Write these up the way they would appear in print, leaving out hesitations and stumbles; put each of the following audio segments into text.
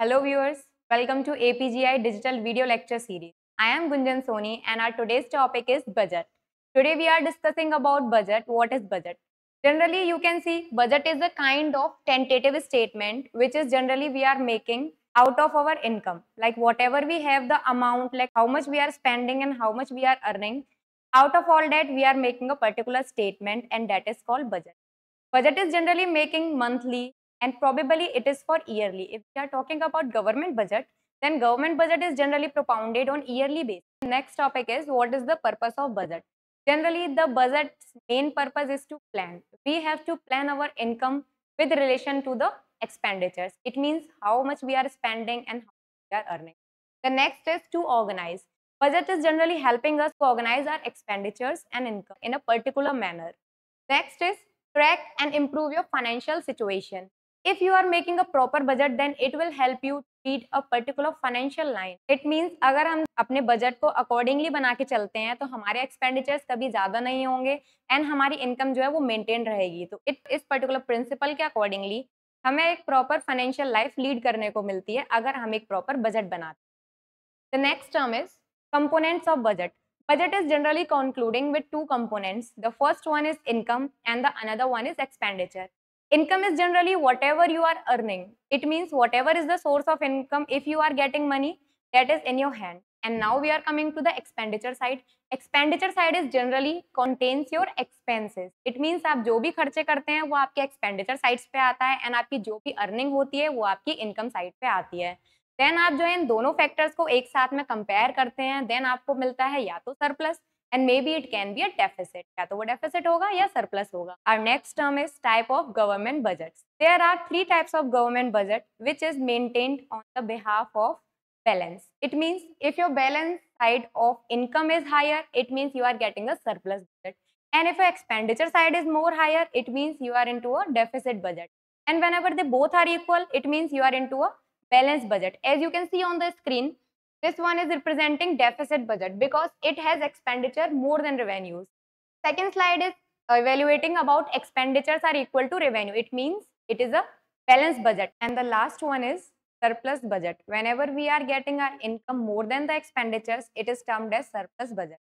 Hello viewers, welcome to APGI Digital Video Lecture Series. I am Gunjan Soni and our today's topic is budget. Today we are discussing about budget. What is budget? Generally you can see budget is a kind of tentative statement which is generally we are making out of our income. Like whatever we have the amount, like how much we are spending and how much we are earning. Out of all that we are making a particular statement and that is called budget. Budget is generally making monthly and probably it is for yearly. If we are talking about government budget, then government budget is generally propounded on yearly basis. Next topic is what is the purpose of budget? Generally, the budget's main purpose is to plan. We have to plan our income with relation to the expenditures. It means how much we are spending and how much we are earning. The next is to organize. Budget is generally helping us to organize our expenditures and income in a particular manner. Next is track and improve your financial situation. If you are making a proper budget, then it will help you read a particular financial line. It means अगर हम अपने budget को accordingly बना के चलते हैं तो हमारे एक्सपेंडिचर्स कभी ज़्यादा नहीं होंगे एंड हमारी इनकम जो है वो मेंटेन रहेगी. तो इस पर्टिकुलर प्रिंसिपल के अकॉर्डिंगली हमें एक प्रॉपर फाइनेंशियल लाइफ लीड करने को मिलती है अगर हम एक प्रॉपर बजट बनाते हैं. The next term is components of budget. Budget is generally concluding with two components. The first one is income and the another one is expenditure. Income is generally whatever you are earning. It means whatever is the source of income, if you are getting money, that is in your hand. And now we are coming to the expenditure side. Expenditure side is generally contains your expenses. It means आप जो भी खर्चे करते हैं वो आपके expenditure sides पे आता है and आपकी जो भी earning होती है वो आपकी income side पे आती है. देन आप जो है इन दोनों फैक्टर्स को एक साथ में कंपेयर करते हैं देन आपको मिलता है या तो surplus and maybe it can be a deficit. या तो वो डेफिसिट होगा या सरप्लस होगा. Our next term is type of government budgets. There are 3 types of government budget which is maintained on the behalf of balance. It means if your balance side of income is higher, it means you are getting a surplus budget. And if your expenditure side is more higher, it means you are into a deficit budget. And whenever they both are equal, it means you are into a balanced budget. As you can see on the screen, this one is representing deficit budget because it has expenditure more than revenues. Second slide is evaluating about expenditures are equal to revenue. It means it is a balanced budget. And the last one is surplus budget. Whenever we are getting our income more than the expenditures, it is termed as surplus budget.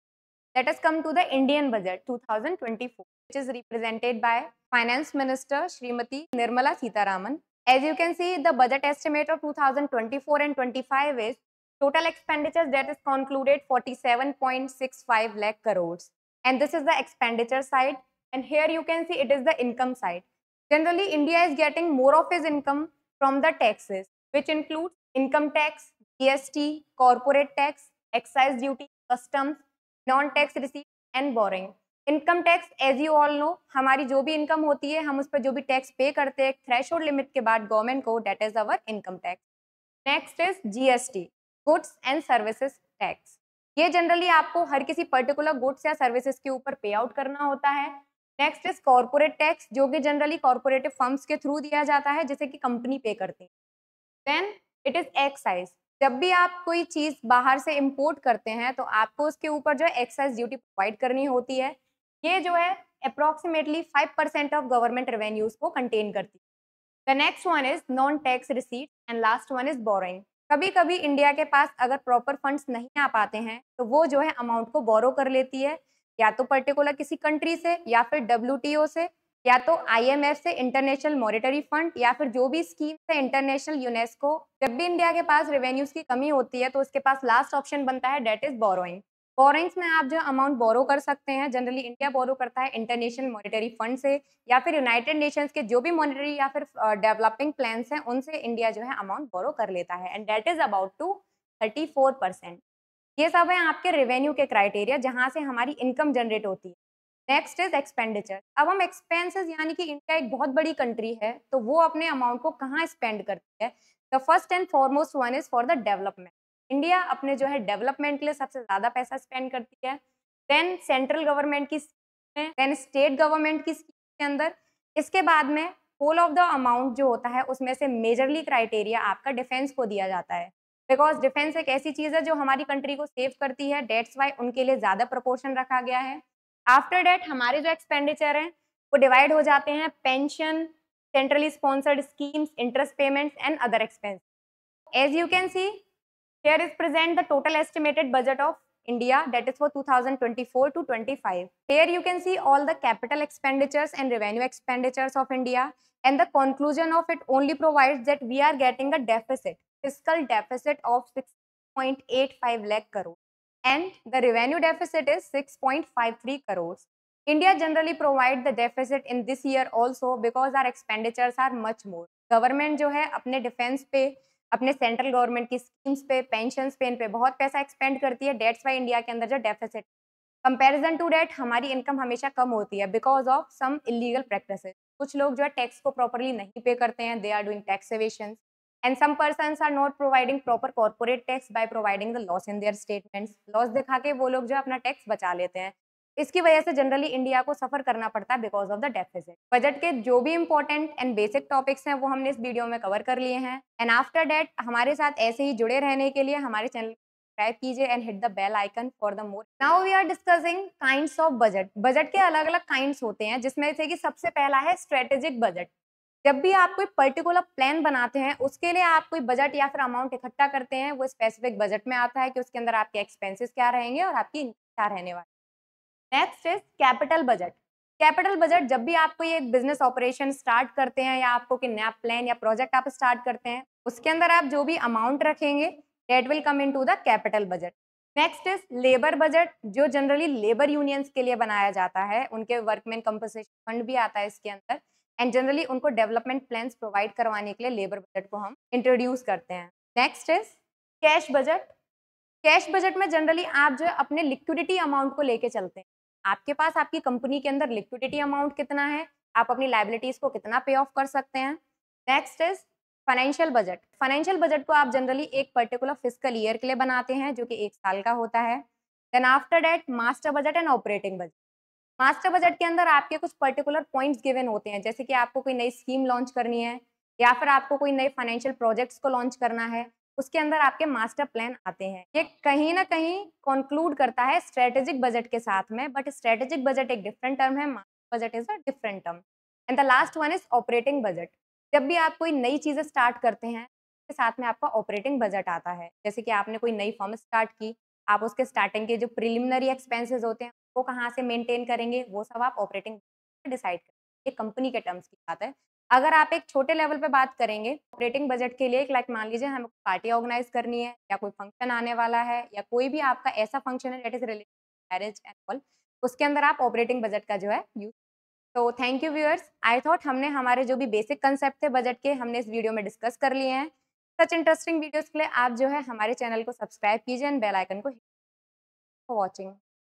Let us come to the Indian budget 2024, which is represented by Finance Minister Srimati Nirmala Sitharaman. As you can see, the budget estimate of 2024 and 25 is total expenditures that is concluded 47.65 lakh crores. And this is the expenditure side. And here you can see it is the income side. Generally, India is getting more of its income from the taxes, which includes income tax, GST, corporate tax, excise duty, customs, non-tax receipt and borrowing. Income tax as you all know हमारी जो भी income होती है हम उस पर जो भी टैक्स पे करते हैं थ्रेशोल्ड लिमिट के बाद गवर्नमेंट को, that is our income tax. Next is GST, goods and services tax. ये जनरली आपको हर किसी पर्टिकुलर गुड्स या सर्विसेज के ऊपर पे आउट करना होता है. नेक्स्ट इज कॉर्पोरेट टैक्स जो कि जनरली कॉर्पोरेटिव फर्म्स के थ्रू दिया जाता है जिसे कि कंपनी पे करती है. Then it is excise. जब भी आप कोई चीज बाहर से इंपोर्ट करते हैं तो आपको उसके ऊपर जो है एक्साइज ड्यूटी प्रोवाइड करनी होती है. ये जो है अप्रोक्सीमेटली 5% ऑफ गवर्नमेंट रेवेन्यूज को कंटेन करती है. The next one is non tax receipt and last one is borrowing. कभी कभी इंडिया के पास अगर प्रॉपर फंड्स नहीं आ पाते हैं तो वो जो है अमाउंट को बोरो कर लेती है या तो पर्टिकुलर किसी कंट्री से या फिर WTO से या तो IMF से, इंटरनेशनल मॉनेटरी फंड, या फिर जो भी स्कीम है इंटरनेशनल यूनेस्को. जब भी इंडिया के पास रेवेन्यूज की कमी होती है तो उसके पास लास्ट ऑप्शन बनता है डेट इज बोरोइंग. बोरोइंग्स में आप जो अमाउंट बोरो कर सकते हैं. जनरली इंडिया बोरो करता है इंटरनेशनल मॉनेटरी फंड से या फिर यूनाइटेड नेशंस के जो भी मॉनेटरी या फिर डेवलपिंग प्लान्स हैं उनसे इंडिया जो है अमाउंट बोरो कर लेता है and debt is about to 34%. ये सब है आपके रेवेन्यू के क्राइटेरिया जहाँ से हमारी इनकम जनरेट होती है. Next is expenditure. अब हम एक्सपेंसेस यानी कि इंडिया एक बहुत बड़ी कंट्री है तो वो अपने अमाउंट को कहाँ स्पेंड करती है. The first and foremost one is for the development. India अपने जो है डेवलपमेंट के लिए सबसे ज़्यादा पैसा स्पेंड करती है. देन सेंट्रल गवर्नमेंट की स्कीम में, देन स्टेट गवर्नमेंट की स्कीम के अंदर. इसके बाद में होल ऑफ द अमाउंट जो होता है उसमें से मेजरली क्राइटेरिया आपका डिफेंस को दिया जाता है बिकॉज डिफेंस एक ऐसी चीज़ है जो हमारी कंट्री को सेव करती है. डेट्स वाई उनके लिए ज़्यादा प्रपोर्शन रखा गया है. आफ्टर डेट हमारे जो एक्सपेंडिचर हैं वो डिवाइड हो जाते हैं pension, centrally sponsored schemes, interest payments and other expense. as you can see, here is present the total estimated budget of India, that is for 2024 to 25. Here you can see all the capital expenditures and revenue expenditures of India, and the conclusion of it only provides that we are getting a deficit, fiscal deficit of 6.85 lakh crore, and the revenue deficit is 6.53 crores. India generally provide the deficit in this year also because our expenditures are much more. Government जो है अपने defence पे, अपने central government की schemes पे, pensions पे, इन पे बहुत पैसा एक्सपेंड करती है. डेट्स वाई इंडिया के अंदर जो डेफिसिट, कंपैरिजन टू डेट हमारी इनकम हमेशा कम होती है because of some illegal practices. कुछ लोग जो है टैक्स को प्रॉपरली नहीं पे करते हैं, they are doing tax evasion, and some persons are not providing proper corporate tax by providing the loss in their statements. Loss दिखा के वो लोग जो है अपना टैक्स बचा लेते हैं. इसकी वजह से जनरली इंडिया को सफर करना पड़ता है because of the deficit. Budget के जो भी इंपॉर्टेंट एंड बेसिक टॉपिक्स हैं वो हमने इस वीडियो में कवर कर लिए हैं. एंड आफ्टर दैट हमारे साथ ऐसे ही जुड़े रहने के लिए हमारे चैनल सब्सक्राइब कीजिए and hit the bell icon for the more. Now we are discussing kinds of budget. Budget के अलग अलग काइंड्स होते हैं, जिसमें से कि सबसे पहला है स्ट्रेटेजिक बजट. जब भी आप कोई पर्टिकुलर प्लान बनाते हैं, उसके लिए आप कोई बजट या फिर अमाउंट इकट्ठा करते हैं, वो स्पेसिफिक बजट में आता है कि उसके अंदर आपके एक्सपेंसेस क्या रहेंगे और आपकी इनकम क्या रहने वाली. Next is capital budget. Capital budget जब भी आप कोई एक बिजनेस ऑपरेशन स्टार्ट करते हैं या आपको कोई नया प्लान या प्रोजेक्ट आप स्टार्ट करते हैं, उसके अंदर आप जो भी अमाउंट रखेंगे that will come into the capital budget. Next is labour budget, जो जनरली लेबर यूनियंस के लिए बनाया जाता है. उनके वर्कमैन कंपनसेशन फंड भी आता है इसके अंदर, एंड जनरली उनको डेवलपमेंट प्लान्स प्रोवाइड करवाने के लिए लेबर बजट को हम इंट्रोड्यूस करते हैं. Next is cash budget. Cash budget में जनरली आप जो है अपने लिक्विडिटी अमाउंट को लेके चलते हैं. आपके पास आपकी कंपनी के अंदर लिक्विडिटी अमाउंट कितना है, आप अपनी लायबिलिटीज को कितना पे ऑफ कर सकते हैं. Next is financial budget. Financial budget को आप जनरली एक पर्टिकुलर फिस्कल ईयर के लिए बनाते हैं जो कि 1 साल का होता है. Then after that master budget and operating budget. Master budget के अंदर आपके कुछ पर्टिकुलर पॉइंट्स गिवन होते हैं, जैसे कि आपको कोई नई स्कीम लॉन्च करनी है या फिर आपको कोई नए फाइनेंशियल प्रोजेक्ट्स को लॉन्च करना है. उसके अंदर आपके मास्टर प्लान आते हैं. ये कहीं ना कहीं कंक्लूड करता है स्ट्रेटेजिक बजट के साथ में, बट स्ट्रेटेजिक बजट एक डिफरेंट टर्म है, master budget is a different term. And the last one is operating budget. जब भी आप कोई नई चीजें स्टार्ट करते हैं, उसके साथ में आपका ऑपरेटिंग बजट आता है. जैसे कि आपने कोई नई फर्म स्टार्ट की, आप उसके स्टार्टिंग के जो प्रिलिमिनरी एक्सपेंसेस होते हैं वो कहाँ से मेंटेन करेंगे, वो सब आप ऑपरेटिंग डिसाइड करेंगे. ये कंपनी के टर्म्स की बात है. अगर आप एक छोटे लेवल पे बात करेंगे ऑपरेटिंग बजट के लिए, एक लाइक मान लीजिए हमें पार्टी ऑर्गेनाइज करनी है या कोई फंक्शन आने वाला है या कोई भी आपका ऐसा फंक्शन है that is related marriage and all, उसके अंदर आप ऑपरेटिंग बजट का जो है यूज. तो thank you viewers. I thought हमने हमारे जो भी बेसिक कंसेप्ट थे बजट के हमने इस वीडियो में डिस्कस कर लिए हैं. सच इंटरेस्टिंग वीडियोस के लिए आप जो है हमारे चैनल को सब्सक्राइब कीजिए एंड बेल आइकन को हिट फॉर वॉचिंग.